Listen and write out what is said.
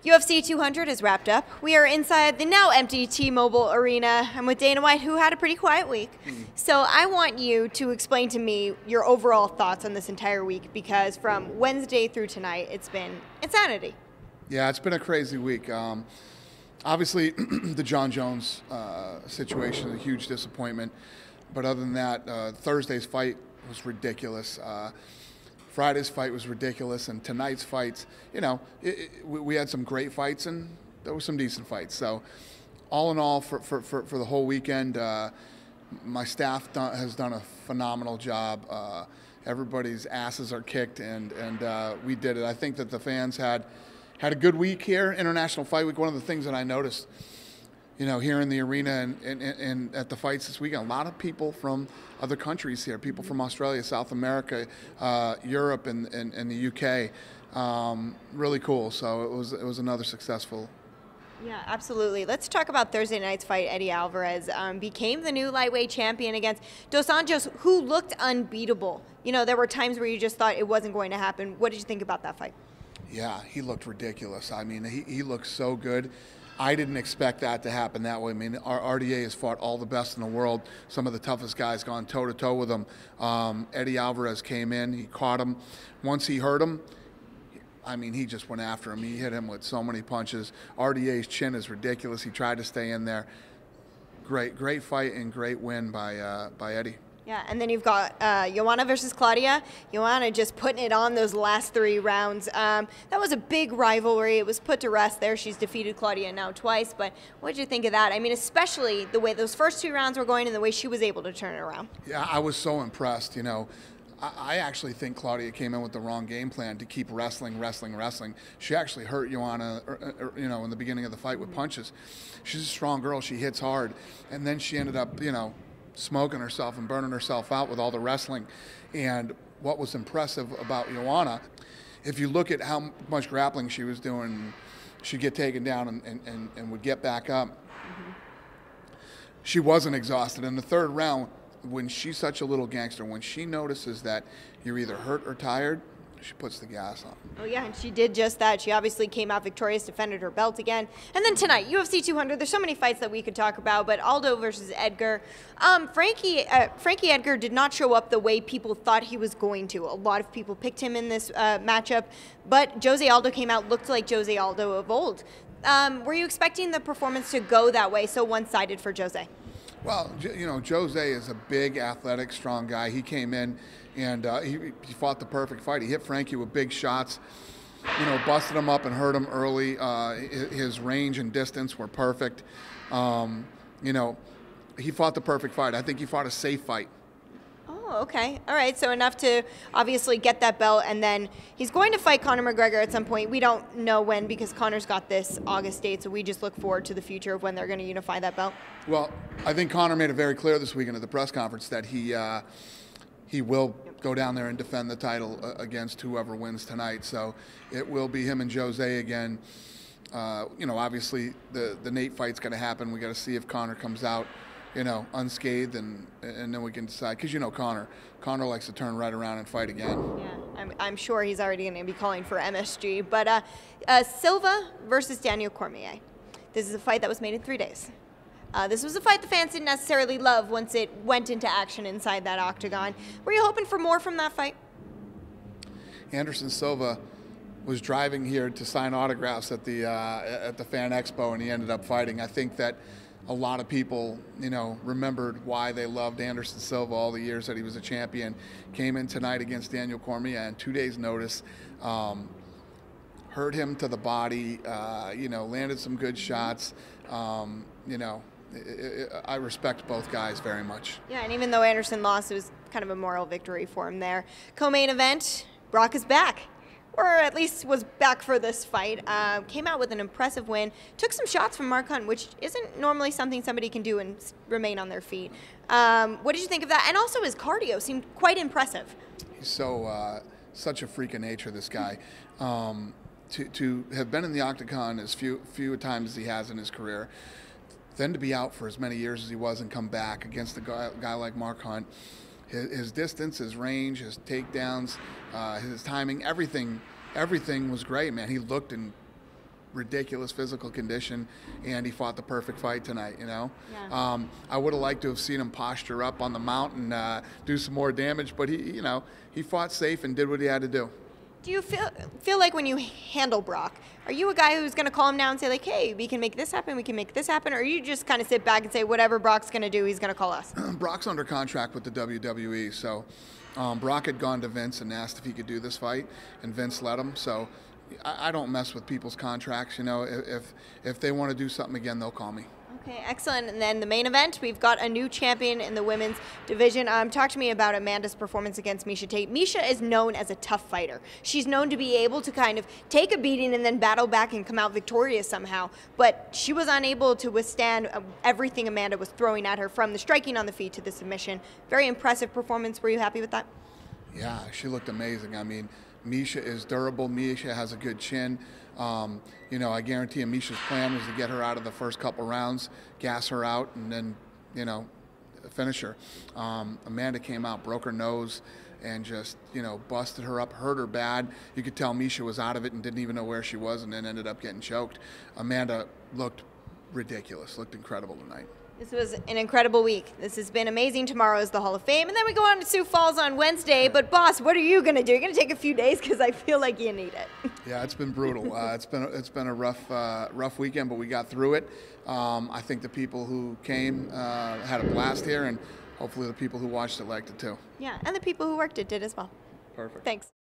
UFC 200 is wrapped up. We are inside the now empty T-Mobile Arena. I'm with Dana White, who had a pretty quiet week. So I want you to explain to me your overall thoughts on this entire week, because from Wednesday through tonight, it's been insanity. Yeah, it's been a crazy week. Obviously, the John Jones situation is a huge disappointment. But other than that, Thursday's fight was ridiculous. Friday's fight was ridiculous, and tonight's fights, you know, we had some great fights and there were some decent fights. So, all in all, for the whole weekend, my staff has done a phenomenal job. Everybody's asses are kicked, and we did it. I think that the fans had a good week here, International Fight Week. One of the things that I noticed, you know, here in the arena and at the fights this weekend, a lot of people from other countries here, people from Australia, South America, Europe, and the UK. Really cool. So it was another successful. Yeah, absolutely. Let's talk about Thursday night's fight. Eddie Alvarez became the new lightweight champion against Dos Anjos, who looked unbeatable. You know, there were times where you just thought it wasn't going to happen. What did you think about that fight? Yeah, he looked ridiculous. I mean, he looked so good. I didn't expect that to happen that way. I mean, our RDA has fought all the best in the world. Some of the toughest guys gone toe-to-toe with him. Eddie Alvarez came in. He caught him. Once he hurt him, I mean, he just went after him. He hit him with so many punches. RDA's chin is ridiculous. He tried to stay in there. Great fight and great win by Eddie. Yeah, and then you've got Joanna versus Claudia. Joanna just putting it on those last 3 rounds. That was a big rivalry. It was put to rest there. She's defeated Claudia now twice. But what did you think of that? I mean, especially the way those first 2 rounds were going and the way she was able to turn it around. Yeah, I was so impressed. You know, I actually think Claudia came in with the wrong game plan to keep wrestling. She actually hurt Joanna, you know, in the beginning of the fight with punches. She's a strong girl. She hits hard. And then she ended up, you know, smoking herself and burning herself out with all the wrestling. And what was impressive about Joanna, if you look at how much grappling she was doing, she'd get taken down and would get back up. She wasn't exhausted. In the 3rd round, when she's such a little gangster, when she notices that you're either hurt or tired, she puts the gas on. Oh, yeah, and she did just that. She obviously came out victorious, defended her belt again. And then tonight, UFC 200, there's so many fights that we could talk about, but Aldo versus Edgar. Frankie Edgar did not show up the way people thought he was going to. A lot of people picked him in this matchup, but Jose Aldo came out, looked like Jose Aldo of old. Were you expecting the performance to go that way, so one-sided for Jose? Well, you know, Jose is a big, athletic, strong guy. He came in and he fought the perfect fight. He hit Frankie with big shots, you know, busted him up and hurt him early. His range and distance were perfect. You know, he fought the perfect fight. I think he fought a safe fight. Oh, okay. All right. So enough to obviously get that belt, and then he's going to fight Conor McGregor at some point. We don't know when, because Conor's got this August date, so we just look forward to the future of when they're going to unify that belt. Well, I think Conor made it very clear this weekend at the press conference that he will go down there and defend the title against whoever wins tonight. So it will be him and Jose again. You know, obviously the Nate fight's going to happen. We got to see if Conor comes out, you know, unscathed, and then we can decide. Because, you know, Conor likes to turn right around and fight again. Yeah, I'm sure he's already going to be calling for MSG. But Silva versus Daniel Cormier. This is a fight that was made in 3 days. This was a fight the fans didn't necessarily love once it went into action inside that octagon. Were you hoping for more from that fight? Anderson Silva was driving here to sign autographs at the Fan Expo, and he ended up fighting. I think that a lot of people, you know, remembered why they loved Anderson Silva all the years that he was a champion. Came in tonight against Daniel Cormier and 2 days' notice. Hurt him to the body, you know, landed some good shots. You know, I respect both guys very much. Yeah, and even though Anderson lost, it was kind of a moral victory for him there. Co-main event, Brock is back, or at least was back for this fight. Came out with an impressive win. Took some shots from Mark Hunt, which isn't normally something somebody can do and remain on their feet. What did you think of that? And also his cardio seemed quite impressive. He's so such a freak of nature, this guy. To have been in the octagon as few times as he has in his career, then to be out for as many years as he was and come back against a guy like Mark Hunt, his distance, his range, his takedowns, his timing, everything was great, man. He looked in ridiculous physical condition, and he fought the perfect fight tonight, you know. Yeah. I would have liked to have seen him posture up on the mount and do some more damage, but he fought safe and did what he had to do. Do you feel like when you handle Brock, are you a guy who's going to call him now and say, like, hey, we can make this happen, we can make this happen, or you just kind of sit back and say, whatever Brock's going to do, he's going to call us? Brock's under contract with the WWE, so Brock had gone to Vince and asked if he could do this fight, and Vince let him, so I don't mess with people's contracts. You know, if they want to do something again, they'll call me. Okay, excellent. And then the main event, we've got a new champion in the women's division. Talk to me about Amanda's performance against Miesha Tate. Miesha is known as a tough fighter. She's known to be able to kind of take a beating and then battle back and come out victorious somehow. But she was unable to withstand everything Amanda was throwing at her, from the striking on the feet to the submission. Very impressive performance. Were you happy with that? Yeah, she looked amazing. I mean, Miesha is durable. Miesha has a good chin. I guarantee you Miesha's plan was to get her out of the first couple rounds, gas her out, and then, finish her. Amanda came out, broke her nose, and just, busted her up, hurt her bad. You could tell Miesha was out of it and didn't even know where she was, and then ended up getting choked. Amanda looked ridiculous, looked incredible tonight. This was an incredible week. This has been amazing. Tomorrow is the Hall of Fame, and then we go on to Sioux Falls on Wednesday. But, boss, what are you going to do? You're going to take a few days because I feel like you need it. Yeah, it's been brutal. It's been a rough weekend, but we got through it. I think the people who came had a blast here, and hopefully the people who watched it liked it too. Yeah, and the people who worked it did as well. Perfect. Thanks.